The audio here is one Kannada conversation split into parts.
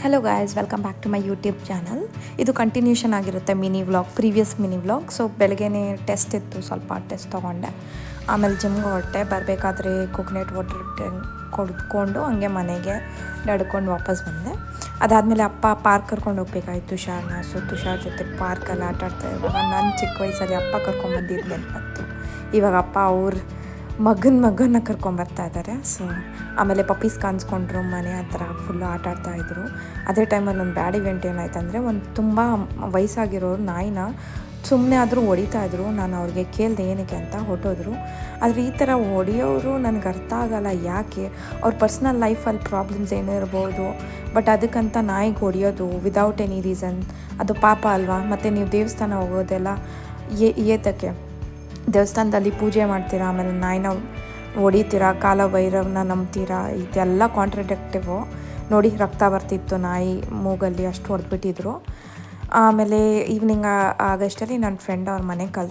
Hello guys, welcome back to my YouTube channel. ಇದು ಕಂಟಿನ್ಯೂಷನ್ ಆಗಿರುತ್ತೆ ಪ್ರೀವಿಯಸ್ ಮಿನಿ ವ್ಲಾಗ್. ಸೊ ಬೆಳಗ್ಗೆನೇ ಟೆಸ್ಟ್ ಇತ್ತು, ಸ್ವಲ್ಪ ಟೆಸ್ಟ್ ತೊಗೊಂಡೆ. ಆಮೇಲೆ ಜಿಮ್ಗೆ ಹೊರಟೆ. ಬರಬೇಕಾದ್ರೆ ಕೋಕೋನಟ್ ವಾಟರ್ ಕೊಡ್ಕೊಂಡು ಹಂಗೆ ಮನೆಗೆ ನಡ್ಕೊಂಡು ವಾಪಸ್ ಬಂದೆ. ಅದಾದಮೇಲೆ ಅಪ್ಪ ಪಾರ್ಕ್ ಕರ್ಕೊಂಡು ಹೋಗ್ಬೇಕಾಯ್ತು ತುಷಾರ್ನ. ಸೊ ತುಷಾರ್ ಜೊತೆ ಪಾರ್ಕಲ್ಲಿ ಆಟ ಆಡ್ತಾ ಇರುವಾಗ ನನ್ನ ಚಿಕ್ಕ ವಯಸ್ಸಲ್ಲಿ ಅಪ್ಪ ಕರ್ಕೊಂಬಂದಿದ್ದು ನೆನಪತ್ತು. ಇವಾಗ ಅಪ್ಪ ಅವ್ರ ಮಗನ ಕರ್ಕೊಂಬರ್ತಾ ಇದ್ದಾರೆ. ಸೊ ಆಮೇಲೆ ಪಪ್ಪೀಸ್ ಕಾಣಿಸ್ಕೊಂಡ್ರು, ಮನೆ ಹತ್ರ ಫುಲ್ಲು ಆಟ ಆಡ್ತಾಯಿದ್ರು. ಅದೇ ಟೈಮಲ್ಲಿ ಒಂದು ಬ್ಯಾಡ್ ಇವೆಂಟ್ ಏನಾಯ್ತು ಅಂದರೆ, ಒಂದು ತುಂಬ ವಯಸ್ಸಾಗಿರೋರು ನಾಯಿನ ಸುಮ್ಮನೆ ಆದರೂ ಹೊಡಿತಾಯಿದ್ರು. ನಾನು ಅವ್ರಿಗೆ ಕೇಳಿದೆ ಏನಕ್ಕೆ ಅಂತ, ಹೊಟ್ಟೋದ್ರು. ಆದರೆ ಈ ಥರ ಹೊಡೆಯೋರು ನನಗೆ ಅರ್ಥ ಆಗೋಲ್ಲ, ಯಾಕೆ ಅವ್ರ ಪರ್ಸ್ನಲ್ ಲೈಫಲ್ಲಿ ಪ್ರಾಬ್ಲಮ್ಸ್ ಏನೋ ಇರ್ಬೋದು, ಬಟ್ ಅದಕ್ಕಂತ ನಾಯಿಗೆ ಹೊಡೆಯೋದು ವಿದೌಟ್ ಎನಿ ರೀಸನ್ ಅದು ಪಾಪ ಅಲ್ವಾ? ಮತ್ತು ನೀವು ದೇವಸ್ಥಾನ ಹೋಗೋದೆಲ್ಲ ಏತಕ್ಕೆ? ದೇವಸ್ಥಾನದಲ್ಲಿ ಪೂಜೆ ಮಾಡ್ತೀರಾ, ಆಮೇಲೆ ನಾಯಿನ ಹೊಡಿತೀರಾ, ಕಾಲ ಭೈರವನ ನಂಬ್ತೀರಾ, ಇದೆಲ್ಲ ಕಾಂಟ್ರಡಿಕ್ಟಿವು. ನೋಡಿ, ರಕ್ತ ಬರ್ತಿತ್ತು ನಾಯಿ ಮೂಗಲ್ಲಿ, ಅಷ್ಟು ಹೊಡೆದ್ಬಿಟ್ಟಿದ್ರು. ಆಮೇಲೆ ಈವ್ನಿಂಗ್ ಆಗಸ್ಟಲ್ಲಿ ನನ್ನ ಫ್ರೆಂಡ್ ಅವ್ರ ಮನೆಗೆ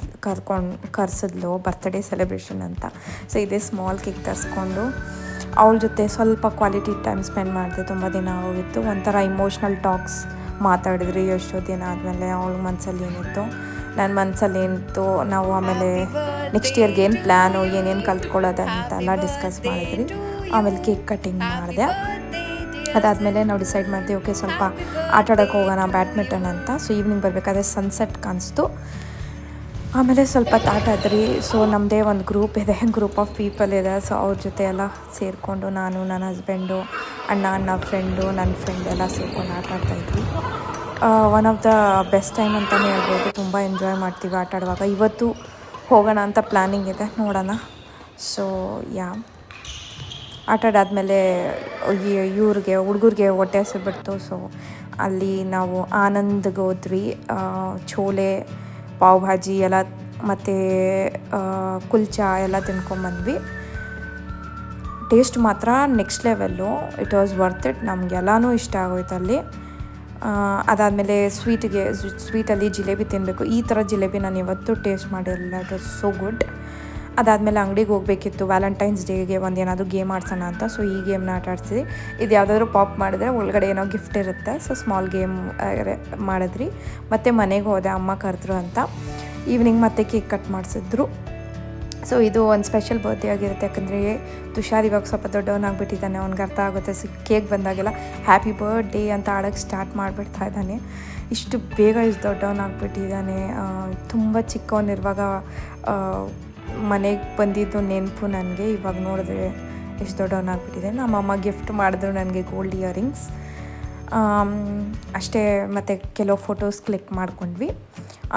ಕರ್ಸಿದ್ಲು ಬರ್ತ್ಡೇ ಸೆಲೆಬ್ರೇಷನ್ ಅಂತ. ಸೊ ಇದೇ ಸ್ಮಾಲ್ ಕೇಕ್ ತರಿಸ್ಕೊಂಡು ಅವಳ ಜೊತೆ ಸ್ವಲ್ಪ ಕ್ವಾಲಿಟಿ ಟೈಮ್ ಸ್ಪೆಂಡ್ ಮಾಡಿದೆ. ತುಂಬ ದಿನ ಹೋಗಿತ್ತು. ಒಂಥರ ಇಮೋಷ್ನಲ್ ಟಾಕ್ಸ್ ಮಾತಾಡಿದ್ರಿ ಎಷ್ಟೋ ದಿನ ಆದಮೇಲೆ. ಅವಳ ಮನಸ್ಸಲ್ಲಿ ಏನಿತ್ತು, ನನ್ನ ಮನಸ್ಸಲ್ಲಿ ಏನಿತ್ತು, ನಾವು ಆಮೇಲೆ ನೆಕ್ಸ್ಟ್ ಇಯರ್ಗೆ ಏನು ಪ್ಲ್ಯಾನು, ಏನೇನು ಕಲ್ತ್ಕೊಳ್ಳೋದಂತೆಲ್ಲ ಡಿಸ್ಕಸ್ ಮಾಡಿದ್ರಿ. ಆಮೇಲೆ ಕೇಕ್ ಕಟ್ಟಿಂಗ್ ಮಾಡಿದೆ. ಅದಾದಮೇಲೆ ನಾವು ಡಿಸೈಡ್ ಮಾಡಿದ್ವಿ, ಓಕೆ ಸ್ವಲ್ಪ ಆಟ ಆಡೋಕ್ಕೆ ಹೋಗೋಣ ಬ್ಯಾಡ್ಮಿಂಟನ್ ಅಂತ. ಸೊ ಈವ್ನಿಂಗ್ ಬರಬೇಕಾದ್ರೆ ಸನ್ಸೆಟ್ ಕಾಣಿಸ್ತು. ಆಮೇಲೆ ಸ್ವಲ್ಪ ಆಟ ಆದ್ರಿ. ಸೊ ನಮ್ಮದೇ ಒಂದು ಗ್ರೂಪ್ ಆಫ್ ಪೀಪಲ್ ಇದೆ. ಸೊ ಅವ್ರ ಜೊತೆ ಎಲ್ಲ ಸೇರಿಕೊಂಡು ನಾನು, ನನ್ನ ಹಸ್ಬೆಂಡು, ಅಣ್ಣ ಫ್ರೆಂಡು, ನನ್ನ ಫ್ರೆಂಡ್ ಎಲ್ಲ ಸೇರ್ಕೊಂಡು ಆಟ ಆಡ್ತಾಯಿದ್ವಿ. One of the best time ಅಂತಲೇ ಹೇಳ್ಬೋದು. ತುಂಬ ಎಂಜಾಯ್ ಮಾಡ್ತೀವಿ ಆಟ ಆಡುವಾಗ. ಇವತ್ತು ಹೋಗೋಣ ಅಂತ ಪ್ಲ್ಯಾನಿಂಗ್ ಇದೆ, ನೋಡೋಣ. ಸೊ ಆಟ ಆಡಾದ್ಮೇಲೆ ಹುಡುಗರಿಗೆ ಹೊಟ್ಟೆ ಹಸಿಬಿಡ್ತು. ಸೊ ಅಲ್ಲಿ ನಾವು ಆನಂದ್ಗೆ ಹೋದ್ವಿ. ಛೋಲೆ, ಪಾವ್ ಭಾಜಿ ಎಲ್ಲ ಮತ್ತು ಕುಲ್ಚಾ ಎಲ್ಲ ತಿನ್ಕೊಂಬಂದ್ವಿ. ಟೇಸ್ಟ್ ಮಾತ್ರ next level. It was worth it. ನಮಗೆಲ್ಲನೂ ಇಷ್ಟ ಆಗೋಯ್ತು ಅಲ್ಲಿ. ಅದಾದಮೇಲೆ ಸ್ವೀಟಲ್ಲಿ ಜಿಲೇಬಿ ತಿನ್ನಬೇಕು. ಈ ಥರ ಜಿಲೇಬಿ ನಾನು ಯಾವತ್ತೂ ಟೇಸ್ಟ್ ಮಾಡಿರಲಿಲ್ಲ. It was so good. ಅದಾದಮೇಲೆ ಅಂಗಡಿಗೆ ಹೋಗಬೇಕಿತ್ತು. ವ್ಯಾಲೆಂಟೈನ್ಸ್ ಡೇಗೆ ಏನಾದರೂ ಗೇಮ್ ಆಡ್ಸೋಣ ಅಂತ. ಸೊ ಈ ಗೇಮ್ನ ಆಟ ಆಡ್ಸಿದ್ವಿ. ಇದು ಯಾವುದಾದ್ರೂ ಪಾಪ್ ಮಾಡಿದ್ರೆ ಒಳಗಡೆ ಏನೋ ಗಿಫ್ಟ್ ಇರುತ್ತೆ. ಸೊ ಸ್ಮಾಲ್ ಗೇಮ್ ಮಾಡಿದ್ರಿ. ಮತ್ತು ಮನೆಗೆ ಹೋದೆ, ಅಮ್ಮ ಕರೆದ್ರು ಅಂತ. ಈವ್ನಿಂಗ್ ಮತ್ತೆ ಕೇಕ್ ಕಟ್ ಮಾಡಿಸಿದ್ರು. ಸೊ ಇದು ಒಂದು ಸ್ಪೆಷಲ್ ಬರ್ತ್ಡೇ ಆಗಿರುತ್ತೆ, ಯಾಕಂದರೆ ತುಷಾರ್ ಇವಾಗ ಸ್ವಲ್ಪ ದೊಡ್ಡವನಾಗ್ಬಿಟ್ಟಿದ್ದಾನೆ. ಅವ್ನಿಗೆ ಅರ್ಥ ಆಗುತ್ತೆ. ಕೇಕ್ ಬಂದಾಗೆಲ್ಲ ಹ್ಯಾಪಿ ಬರ್ತ್ಡೇ ಅಂತ ಆಡೋಕ್ಕೆ ಸ್ಟಾರ್ಟ್ ಮಾಡಿಬಿಡ್ತಾ ಇದ್ದಾನೆ. ಇಷ್ಟು ಬೇಗ ಇಷ್ಟು ದೊಡ್ಡವನಾಗ್ಬಿಟ್ಟಿದ್ದಾನೆ. ತುಂಬ ಚಿಕ್ಕವನಿರುವಾಗ ಮನೆಗೆ ಬಂದಿದ್ದು ನೆನಪು ನನಗೆ. ಇವಾಗ ನೋಡಿದ್ರೆ ಎಷ್ಟು ದೊಡ್ಡವನಾಗ್ಬಿಟ್ಟಿದೆ. ನಮ್ಮಮ್ಮ ಗಿಫ್ಟ್ ಮಾಡಿದ್ರು ನನಗೆ ಗೋಲ್ಡ್ ಇಯರಿಂಗ್ಸ್ ಅಷ್ಟೇ. ಮತ್ತು ಕೆಲವು ಫೋಟೋಸ್ ಕ್ಲಿಕ್ ಮಾಡ್ಕೊಂಡ್ವಿ.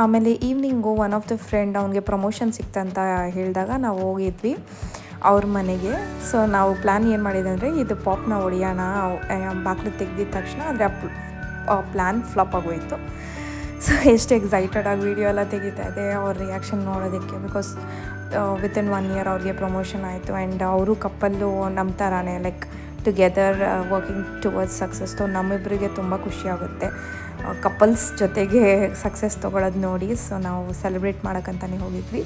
ಆಮೇಲೆ evening one of the friend, ಅವ್ನಿಗೆ ಪ್ರಮೋಷನ್ ಸಿಕ್ತಂತ ಹೇಳಿದಾಗ ನಾವು ಹೋಗಿದ್ವಿ ಅವ್ರ ಮನೆಗೆ. ಸೊ ನಾವು ಪ್ಲ್ಯಾನ್ ಏನು ಮಾಡಿದೆ ಅಂದರೆ, ಇದು ಪಾಪ್ನ ಹೊಡಿಯೋಣ ಬಾಗಿಲು ತೆಗ್ದಿದ ತಕ್ಷಣ. ಆದರೆ ಆ ಪ್ಲ್ಯಾನ್ ಫ್ಲಾಪ್ ಆಗೋಯಿತು. ಸೊ ಎಷ್ಟು ಎಕ್ಸೈಟೆಡಾಗಿ ವೀಡಿಯೋ ಎಲ್ಲ ತೆಗಿತಾ ಇದೆ ಅವ್ರ ರಿಯಾಕ್ಷನ್ ನೋಡೋದಕ್ಕೆ. ಬಿಕಾಸ್ ವಿತಿನ್ 1 ಇಯರ್ ಅವ್ರಿಗೆ ಪ್ರಮೋಷನ್ ಆಯಿತು. ಆ್ಯಂಡ್ ಅವರು ಕಪ್ಪಲ್ಲು ನಮ್ಮ ಥರನೇ, like together working towards success. So ನಮ್ಮಿಬ್ಬರಿಗೆ ತುಂಬ ಖುಷಿಯಾಗುತ್ತೆ ಕಪಲ್ಸ್ ಜೊತೆಗೆ ಸಕ್ಸಸ್ ತೊಗೊಳೋದು ನೋಡಿ. ಸೊ ನಾವು ಸೆಲೆಬ್ರೇಟ್ ಮಾಡೋಕ್ಕಂತಲೇ ಹೋಗಿದ್ವಿ.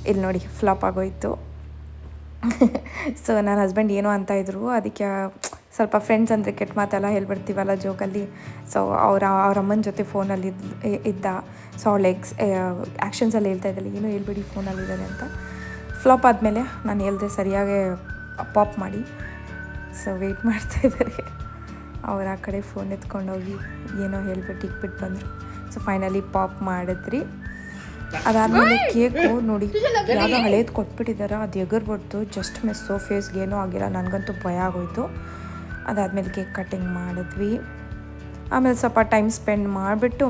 ಇಲ್ಲಿ ನೋಡಿ, ಫ್ಲಾಪ್ ಆಗೋಯಿತು. ಸೊ ನನ್ನ ಹಸ್ಬೆಂಡ್ ಏನೋ ಅಂತ ಇದ್ರು, ಅದಕ್ಕೆ ಸ್ವಲ್ಪ ಫ್ರೆಂಡ್ಸ್ ಅಂದರೆ ಕೆಟ್ಟ ಮಾತೆಲ್ಲ ಹೇಳ್ಬಿಡ್ತೀವಲ್ಲ ಜೋಕಲ್ಲಿ. ಸೊ ಅವ್ರ ಅಮ್ಮನ ಜೊತೆ ಫೋನಲ್ಲಿ ಇದ್ದ. ಸೊ ಅವಳ ಆ್ಯಕ್ಷನ್ಸಲ್ಲಿ ಹೇಳ್ತಾ ಇದ್ದಲ್ಲಿ, ಏನೋ ಹೇಳ್ಬಿಡಿ ಫೋನಲ್ಲಿದ್ದಾರೆ ಅಂತ. ಫ್ಲಾಪ್ ಆದಮೇಲೆ ನಾನು ಹೇಳಿದೆ ಸರಿಯಾಗಿ ಪಾಪ್ ಮಾಡಿ. ಸೊ ವೆಯ್ಟ್ ಮಾಡ್ತಾಯಿದ್ದಾರೆ. ಅವ್ರು ಆ ಕಡೆ ಫೋನ್ ಎತ್ಕೊಂಡೋಗಿ ಏನೋ ಹೇಳ್ಬಿಟ್ಟು ಇಕ್ಬಿಟ್ಟು ಬಂದರು. ಸೊ ಫೈನಲಿ ಪಾಪ್ ಮಾಡಿದ್ರಿ. ಅದಾದಮೇಲೆ ಕೇಕು ನೋಡಿ, ಯಾವುದೋ ಹಳೇದು ಕೊಟ್ಬಿಟ್ಟಿದ್ದಾರೆ, ಅದು ಎಗರ್ಬಿಡ್ತು. ಜಸ್ಟ್ ಮಿಸ್ಸು, ಫೇಸ್ಗೆ ಏನೂ ಆಗಿಲ್ಲ. ನನಗಂತೂ ಭಯ ಆಗೋಯಿತು. ಅದಾದಮೇಲೆ ಕೇಕ್ ಕಟ್ಟಿಂಗ್ ಮಾಡಿದ್ವಿ. ಆಮೇಲೆ ಸ್ವಲ್ಪ ಟೈಮ್ ಸ್ಪೆಂಡ್ ಮಾಡಿಬಿಟ್ಟು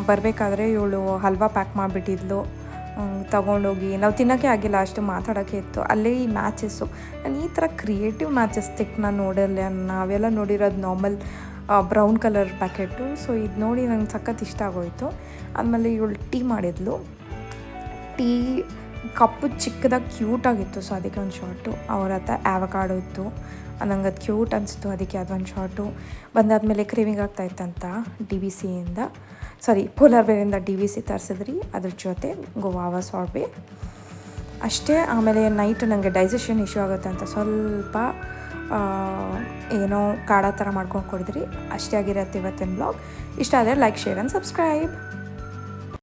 ಬರಬೇಕಾದ್ರೆ ಇವಳು ಹಲ್ವಾ ಪ್ಯಾಕ್ ಮಾಡಿಬಿಟ್ಟಿದ್ಲು. ತೊಗೊಂಡೋಗಿ ನಾವು ತಿನ್ನೋಕ್ಕೆ ಆಗಿಲ್ಲ, ಅಷ್ಟು ಮಾತಾಡೋಕ್ಕೆ ಇತ್ತು. ಅಲ್ಲೇ ಈ ಮ್ಯಾಚಸ್ಸು, ನಾನು ಈ ಥರ ಕ್ರಿಯೇಟಿವ್ ಮ್ಯಾಚಸ್ ನಾನು ನೋಡಿರಲಿಲ್ಲ. ನಾವೆಲ್ಲ ನೋಡಿರೋದು normal brown colour packet. So ಇದು ನೋಡಿ ನಂಗೆ ಸಖತ್ ಇಷ್ಟ ಆಗೋಯಿತು. ಆಮೇಲೆ ಇವಳು ಟೀ ಮಾಡಿದ್ಲು. ಟೀ ಕಪ್ಪು ಚಿಕ್ಕದಾಗಿ ಕ್ಯೂಟಾಗಿತ್ತು. ಸೊ ಅದಕ್ಕೆ ಒಂದು ಶಾರ್ಟು. ಅವ್ರ ಹತ್ರ ಆ್ಯವಕಾಡೋ ಇತ್ತು, ನಂಗೆ ಅದು ಕ್ಯೂಟ್ ಅನಿಸ್ತು, ಅದಕ್ಕೆ ಅದೊಂದು ಶಾರ್ಟು. ಬಂದಾದಮೇಲೆ ಕ್ರೇವಿಂಗ್ ಆಗ್ತಾಯಿತ್ತಂತ ಪೋಲಾರ್ ಬೇರಿಂದ DVC ತರಿಸಿದ್ರಿ. ಅದ್ರ ಜೊತೆ ಗೋವಾ ಸಾರ್ಬೆ ಅಷ್ಟೇ. ಆಮೇಲೆ ನೈಟ್ ನನಗೆ ಡೈಜೆಷನ್ ಇಶ್ಯೂ ಆಗುತ್ತೆ ಅಂತ ಸ್ವಲ್ಪ ಏನೋ ಕಾಡ ಥರ ಮಾಡ್ಕೊಂಡು ಕೊಡಿದ್ರಿ. ಅಷ್ಟೇ ಆಗಿರತ್ತೆ ಇವತ್ತಿನ ಬ್ಲಾಗ್. ಇಷ್ಟ ಆದರೆ ಲೈಕ್, ಶೇರ್ ಆ್ಯಂಡ್ ಸಬ್ಸ್ಕ್ರೈಬ್.